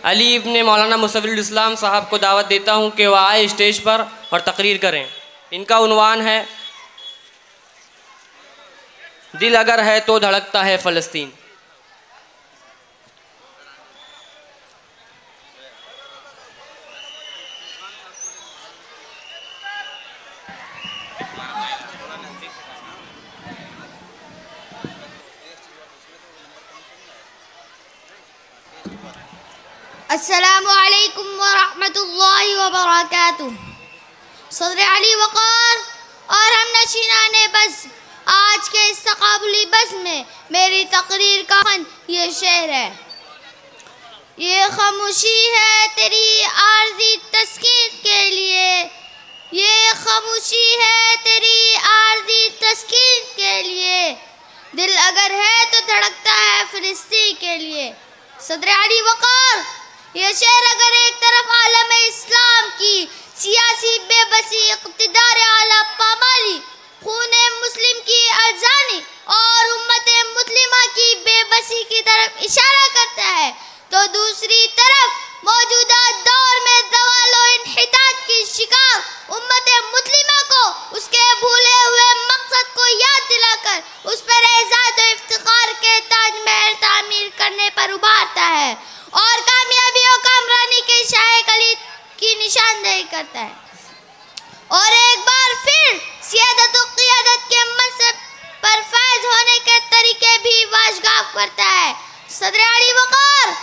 अली इब्ने मौलाना मुसव्विरुल इस्लाम साहब को दावत देता हूँ कि वह आए स्टेज पर और तकरीर करें। इनका उन्वान है दिल अगर है तो धड़कता है फ़लस्तीन। अस्सलामु अलैकुम व रहमतुल्लाहि व बरकातुहू। सदर अली वक़ार और हम नशीनाने बस आज के इस तक़ाबुली बस में मेरी तकरीर का ये शेर है। ये खामोशी है तेरी आर्ज़ी तस्कीन के लिए, ये खामोशी है तेरी आर्ज़ी तस्कीन के लिए, दिल अगर है तो धड़कता है फ़िलिस्तीन के लिए। सदर अली वक़ार ये शेर अगर एक तरफ आलम इस्लाम की सियासी बेबसी, इक़्तिदार आला पामाली, खूने मुस्लिम की अर्जानी और उम्मते मुस्लिमा की बेबसी की तरफ इशारा करता है, तो दूसरी तरफ मौजूदा दौर में ज़वाल और इन्हितात की शिकार उम्मते मुस्लिमा को उसके भूले हुए मकसद को याद दिलाकर उस पर एज़ाज़ और इफ्तिखार के ताजमहल तामीर करने पर उभारता है और कामयाबी और कामरानी के शाह कलीद की निशानदेही करता है और एक बार फिर सियादत और क़ियादत के मनसब पर फैज़ होने के तरीके भी वाशगाफ करता है। सदर अली वक़ार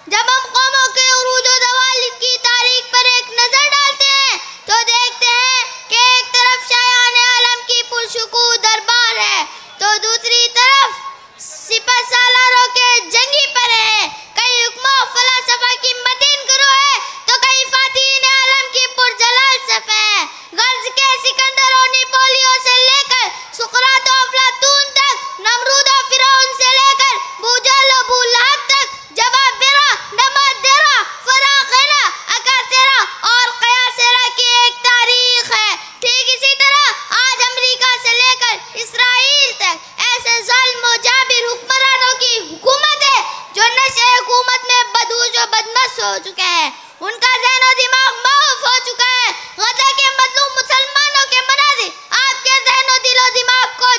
जब हम कौमों के उरूज और ज़वाल की तारीख पर एक नज़र डालते हैं तो देखते हैं कि एक तरफ शायान आलम की पुरशुकूह दरबार है तो दूसरी तरफ सिपह सालारों के जंगी पर है, कई हुक्मा फलासफा की मतीन गुरु है तो कई फातीन आलम की पुरजलाल सफ है। गर्ज के सिकंदर और नेपोलियन से लेकर सुकरात और अफलातून तक, नमरूद और फिरौन से लेकर बूजल और बूलहब तक, जवाब बेरा नमाज देरा फरागेना अकर तेरा और कयासेरा की एक तारीख है। ठीक इसी तरह आज अमेरिका से लेकर इसराइल तक ऐसे ज़ालिम और जाबिर हुक्मरानों की हुकूमत है जो नशे हुकूमत में बदहूश और बदमस्त हो चुके हैं। उनका ज़हन और दिमाग माऊफ हो चुका है। गजा के मज़लूम मुसलमानों के मनाज़िर आपके ज़हन और दिलो दिमाग को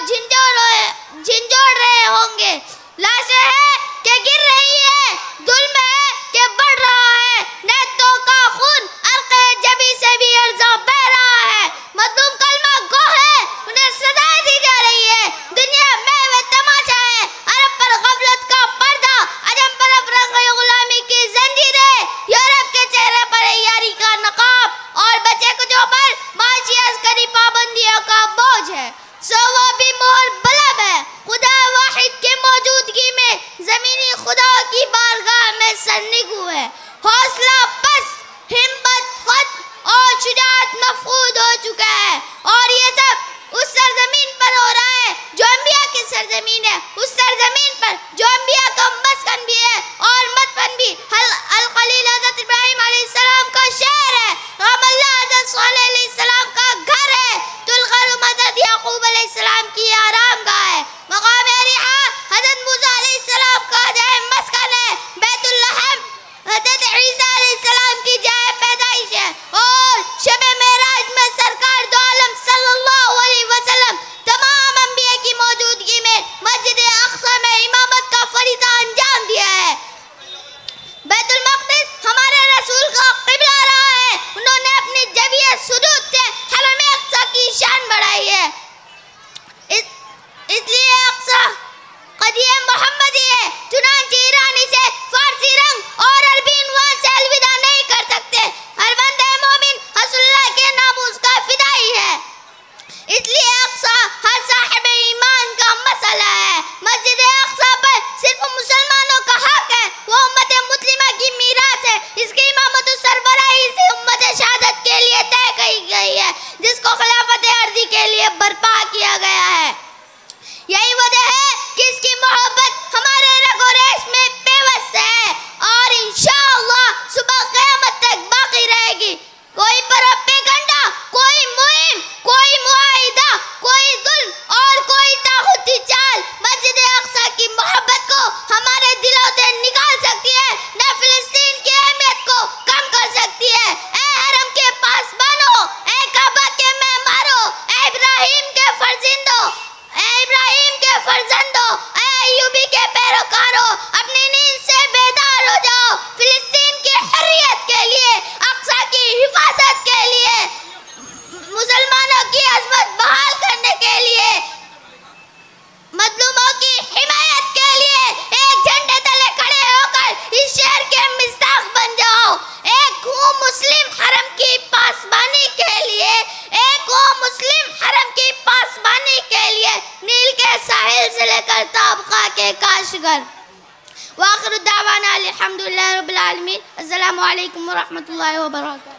झिंझोड़ रहे होंगे। लाशें हैं कि गिर रही है, जुल्म है कि बढ़ रहा है, नेतों का खून अर्क़े जबी से भी अर्ज़ा बह रहा है। मज़लूम कलमा गो है, उन्हें सज़ाएं दी जा रही है। दुनिया में वे तमाशा है, अरब पर गफलत का पर्दा, अजम पर अफरंग गुलामी की जंजीरें, यूरोप के चेहरे पर यारी का नकाब और बचे कुचों पर माशी अस्करी पाबंदियों का बोझ है। सो वो भी मोहर बलब है खुदा वाहिद के मौजूदगी में, ज़मीनी खुदा की बारगाह में सरनिगू है। हौसला बस, हिम्मत खत्म और शुजाअत मफकूद हो चुका है और ये सब उस सरजमीन पर हो रहा है जो अंबिया की सरजमीन है, उस सरजमीन पर जो अंबिया का मस्कन भी है और मतफन भी। अल खलील हज़रत इब्राहिम अलैहिस्सलाम का शहर है, गमल्ला हज़रत सालेह अलैहिस्सलाम का घर है, तुलगरुम हज़रत याकूब अलैहिस्सलाम की आरामगाह है, मकाम अरीहा हज़रत मूसा अलैहिस्सलाम का जाए मस्कन है, बैतुल लहम हज़रत ईसा अलैहिस्सलाम की जाए पैदाइश है और शब मेराज में सरकार दो आलम सल्लल्लाहु अलैहि वसल्लम तमाम अंबिया की मौजूदगी में मस्जिद अक़सा में इमामत का फरीज़ा अंजाम दिया है। बैतुल मक़दिस हमारे रसूल का क़िबला रहा है, उन्होंने अपनी जबियत सुजूद से हरम अक़सा की शान बढ़ाई है। इसलिए अक़सा क़दिए मोहम्मदी है, चुनांचे ईरानी से फारसी रंग और अरबी उन्वान से अलविदा नहीं कर सकते। हर बंदे मोमिन रसूलुल्लाह के नामूस का फिदाई है। इसलिए अक़सा हर साहिब ईमान का मसला है। मस्जिद अक़सा पर सिर्फ मुसलमानों का हक है, वो उम्मत मुस्लिमा की मीरास है। इसकी इमामत सरबराही से उम्मत शहादत के लिए तय की गई है, जिसको खिलाफत अर्ज़ी के लिए बर्पा किया गया है। यही वजह है कि इसकी मोहब्बत हमारे रगो रेश में पेवस्त है और इंशाअल्लाह सुबह क़यामत तक बाकी रहेगी। कोई प्रोपेगेंडा, कोई मुहिम, कोई मुआहिदा, कोई जुल्म और कोई ताग़ूती चाल मस्जिद अक़सा की मोहब्बत को हमारे दिलों से निकाल सकती है, न फ़िलिस्तीन की पुकारो, अपनी नींद से बेदार हो जाओ। फिलिस्तीन की हर्रियत के लिए, अक्सा की हिफाजत के लिए, मुसलमानों की अजमत बहाल करने के लिए, मजलूमों की हिमायत के लिए एक झंडे तले खड़े होकर इस शहर के मिस्ताक बन जाओ। एक हूँ मुस्लिम हरम की पासबानी के लिए, एक हूँ मुस्लिम हरम की पासबानी के लिए, नील के साहिल से लेकर ताबका के काशगर। वाखिर दावाना अल्हम्दुलिल्लाहि रब्बिल आलमीन। अस्सलामु अलैकुम व रहमतुल्लाहि व बरकातहू।